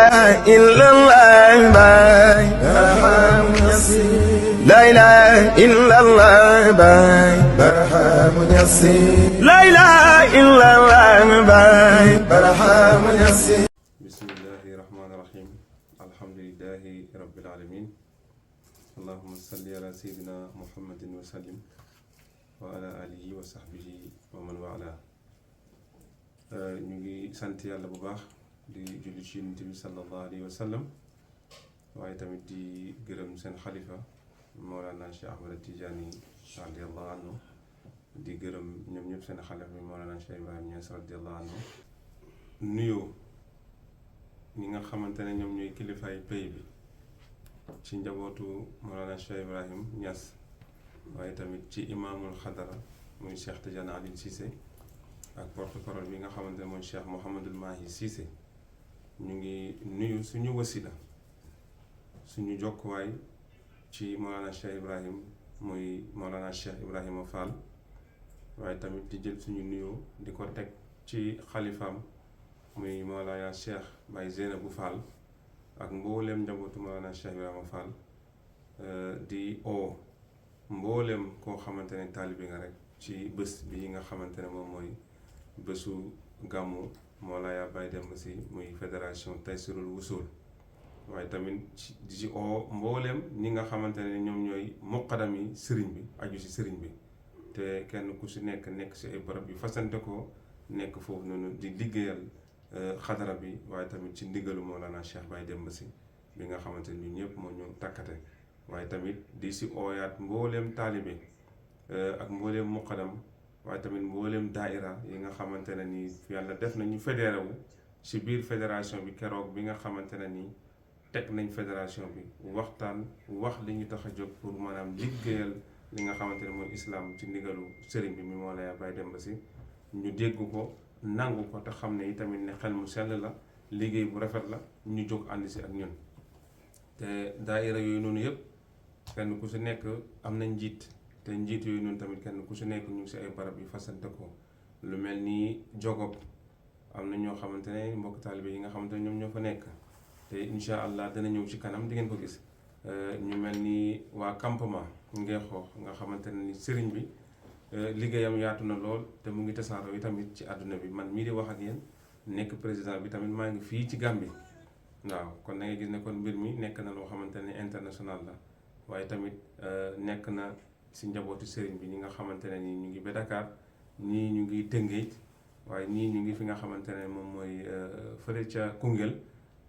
إلا الله باي برحم يسير لا إله إلا الله باي برحم يسير لا إله إلا الله باي برحم يسير بسم الله الرحمن الرحيم الحمد لله رب العالمين اللهم صل على سيدنا محمد وسلم وعلى آله وصحبه ومن والاه ñu ngi sant yàlla bu baax di julli ci Yonent bi sallallahu alayhi wa sallam waaye tamit di gërëm seen xalifa Mawlana Cheikh Ahmad Tidiane radiyallahu anhu di gërëm ñoom ñëpp seen xalifa bi Mawlana Cheikh Ibrahim Niass radiyallahu anhu nuyoo ñi nga xamante ne ñoom ñooy kilifaay pays bi ci njabootu Mawlana Cheikh Ibrahim Niass waaye tamit ci imaamul xadara muy Cheikh Tidiane Alioune Cissé ak porte-parole bi nga xamante ne mooy Cheikh Mouhamadul Mahi Cissé ñu ngi nuyu suñu wasila suñu jokkuwaay ci Mawlana Cheikh Ibrahim muy Mawlana Cheikh Ibrahima Fall waaye tamit di jël suñu nuyoo di ko teg ci xalifaam muy Mawlana Cheikh Baye Zeynabou Fall ak mbooleem njabootu Mawlana Cheikh Ibrahima Fall di oo mbooleem koo xamante ne taalibi nga rek ci bés bi nga xamante ne moom mooy bésu gàmmu Mawlaya Baye Demba Sy muy fédération Taysirul Wusul waaye tamit di ci oo mbooleem ñi nga xamante ne ñoom ñooy muqaddam yi sëriñ bi aju ci sëriñ bi te kenn ku si nekk si ay barab yu fasante ko nekk foofu noonu di liggéeyal xadara bi waaye tamit ci ndigalu Mawlana Cheikh Baye Demba Sy bi nga xamante ne ñun ñëpp moo ñu takkate waaye tamit di si ooyaat mbooleem taalibe ak mbooleem muqaddam waaye tamit mbooleem daaira yi nga xamante ne nii yàlla def nañu fédéré wu ci biir fédération bi keroog bi nga xamante ne nii teg nañ fédération bi waxtaan wax li ñu tax a jóg pour maanaam liggéeyal li nga xamante ne mooy islam ci ndigalu sëriñ bi mi Mawlaya Baye Demba Sy ñu dégg ko nangu ko te xam ne itamit ne xel mu sell la liggéey bu rafet la ñu jóg ànd si ak ñun te daaira yooyu noonu yëpp kenn ku si nekk am na njiit te njiit yooyu noonu tamit kenn ku si nekk ñu ngi si ay barab yu fasante ko lu mel ni jogob am na ñoo xamante ne mbokk taalibe yi nga xamante ne ñoom ñoo fa nekk te incha allah dana ñëw ci kanam di ngeen ko gis ñu mel ni waa campement Ngeexoox nga xamante ne ni sëriñ bi liggéeyam yaatu na lool te mu ngi tasaaroo yi tamit ci àdduna bi man mii di wax ak yéen nekk président bi tamit maa ngi fii ci Gambie waaw kon da ngay gis ne kon mbir mi nekk na loo xamante ne international la waaye tamit nekk na si njabootu sëriñ bi ñi nga xamante ne nii ñu ngi ba Dakar ñii ñu ngi Tëngéej waaye ñii ñu ngi fi nga xamante ne moom mooy fële ca Koungheul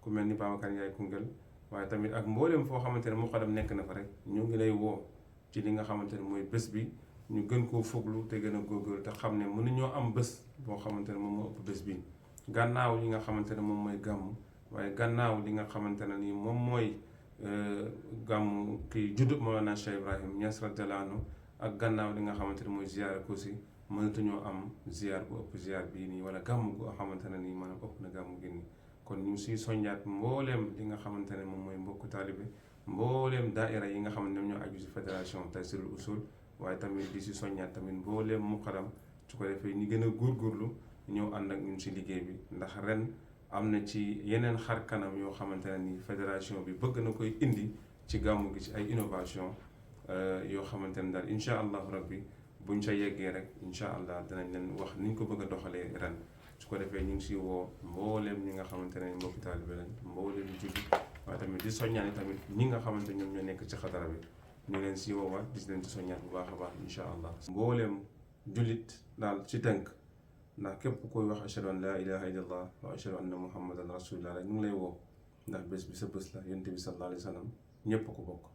ku mel ni Babacar Ndiaye Koungheul waaye tamit ak mboolem foo xamante ne muqaddam nekk na fa rek ñu ngi lay woo ci li nga xamante ne mooy bés bi ñu gën koo foglu te gën a góorgóorlu te xam ne mënuñoo am bés boo xamante ne moom moo ëpp bés bi gannaaw li nga xamante ne moom mooy gàmmu waaye gannaaw li nga xamante ne nii moom mooy gàmmu kii juddub Mawlana Cheikh Ibrahim Niass radiyallahu anhu ak gannaaw li nga xamante ne mooy ziyaar ko si mënatuñoo am ziyaar bu ëpp ziyaar bii nii wala gàmmu goo xamante ne nii maanaam ëpp na gàmmu gi nii kon ñu siy soññaat mbooleem li nga xamante ne moom mooy mbokku taalibe mbooleem daaira yi nga xam ne ñoom ñoo aju si fédération Taysirul Usul waaye tamit di si soññaat tamit mbooleem muqaddam su ko defee ñu gën a góorgóorlu ñëw ànd ak ñun si liggéey bi ndax ren am na ci yeneen xar kanam yoo xamante ne ni fédération bi bëgg na koy indi ci gàmmu gi ci ay innovation yoo xamante ne daal incha allahu rabbi buñ sa yeggee rek incha allah dinañ leen wax niñ ko bëgg a doxalee ren su ko defee ñu ngi si woo mbooleem ñi nga xamante ne mbokki taalibe lañ mbooleem julli waaye tamit di soññaani tamit ñi nga xamante ñoom ñoo nekk ci xadara bi ñu leen si woowaat di leen ci soññaat bu baax a baax incha allah mbooleem jullit daal ci tënk ndax képp koy wax ashhadu an laa ilaha illallah wa ashhadu anna muhammadan rasulullah rek ñu ngi lay woo ndax bés bi sa bés la yonent bi sallallahu alayhi wa sallam ñépp ko bokk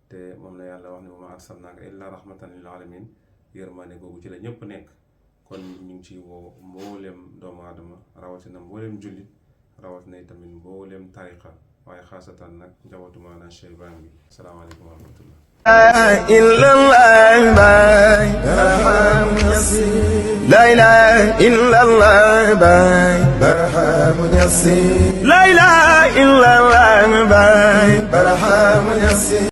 te moom la yàlla wax ne wa maa arsalnaaka illaa rahmatan lil alamin yërmaane googu ci la ñëpp nekk kon ñu ngi ciy woo mbooleem doomu aadama rawatina mbooleem jullit rawatina tamit mbooleem tariqa waaye xaasatan nag njabootu Mawlana Cheikh Ibrahim bi salaamaaleykum wa rahmatullah إلا الله باي برحم يسير لا إله إلا الله باي برحم يسير لا إله إلا الله باي برحم يسير